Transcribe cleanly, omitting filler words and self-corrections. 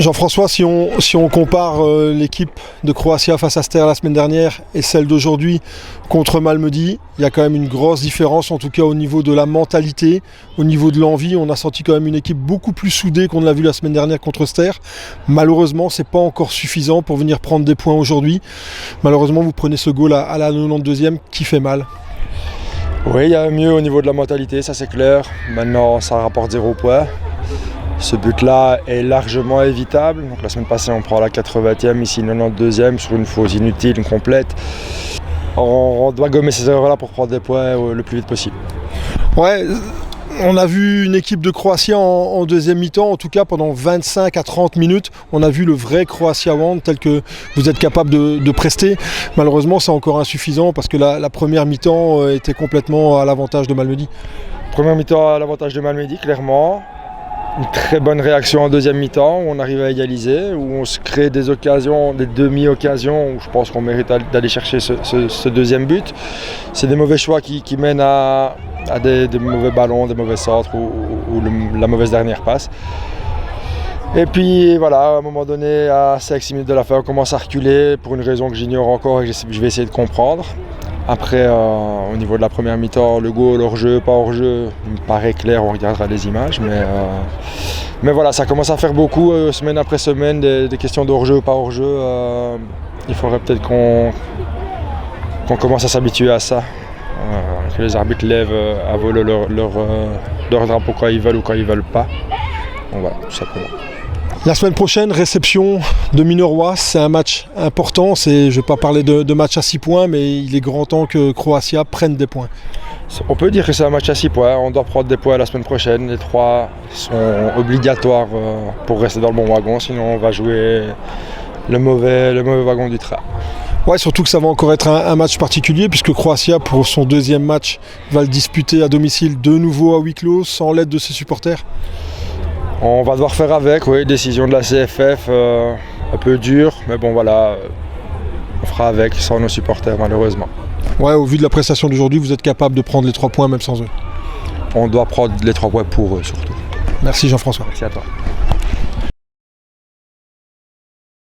Jean-François, si on compare l'équipe de Croatia face à Ster la semaine dernière et celle d'aujourd'hui contre Malmedy, il y a quand même une grosse différence, en tout cas au niveau de la mentalité, au niveau de l'envie. On a senti quand même une équipe beaucoup plus soudée qu'on l'a vu la semaine dernière contre Ster. Malheureusement, c'est pas encore suffisant pour venir prendre des points aujourd'hui. Malheureusement, vous prenez ce goal à la 92e qui fait mal. Oui, il y a mieux au niveau de la mentalité, ça c'est clair. Maintenant, ça rapporte 0 points. Ce but-là est largement évitable. Donc, la semaine passée, on prend la 80e, ici 92e sur une fausse inutile, une complète. On doit gommer ces erreurs-là pour prendre des points le plus vite possible. Ouais, on a vu une équipe de Croatia en deuxième mi-temps, en tout cas pendant 25 à 30 minutes. On a vu le vrai Croatia Wand tel que vous êtes capable de prester. Malheureusement, c'est encore insuffisant parce que la première mi-temps était complètement à l'avantage de Malmedy. Première mi-temps à l'avantage de Malmedy, clairement. Une très bonne réaction en deuxième mi-temps où on arrive à égaliser, où on se crée des occasions, des demi-occasions où je pense qu'on mérite d'aller chercher ce deuxième but. C'est des mauvais choix qui mènent à des mauvais ballons, des mauvais centres ou la mauvaise dernière passe. Et puis voilà, à un moment donné, à 5-6 minutes de la fin, on commence à reculer pour une raison que j'ignore encore et que je vais essayer de comprendre. Après, au niveau de la première mi-temps, le goal, hors-jeu, pas hors-jeu, il me paraît clair, on regardera les images. Mais voilà, ça commence à faire beaucoup, semaine après semaine, des questions de hors-jeu, pas hors-jeu. Il faudrait peut-être qu'on commence à s'habituer à ça. Que les arbitres lèvent à vol leur drapeau quand ils veulent ou quand ils veulent pas. Donc voilà, tout simplement. La semaine prochaine, réception de Minerois, c'est un match important. Je ne vais pas parler de match à 6 points, mais il est grand temps que Croatia prenne des points. On peut dire que c'est un match à 6 points. On doit prendre des points la semaine prochaine. Les 3 sont obligatoires pour rester dans le bon wagon, sinon on va jouer le mauvais wagon du train. Ouais, surtout que ça va encore être un match particulier puisque Croatia, pour son deuxième match, va le disputer à domicile de nouveau à huis clos, sans l'aide de ses supporters. On va devoir faire avec, oui, décision de la CFF, un peu dure, mais bon voilà, on fera avec sans nos supporters malheureusement. Ouais, au vu de la prestation d'aujourd'hui, vous êtes capable de prendre les 3 points même sans eux. On doit prendre les 3 points pour eux surtout. Merci Jean-François. Merci à toi.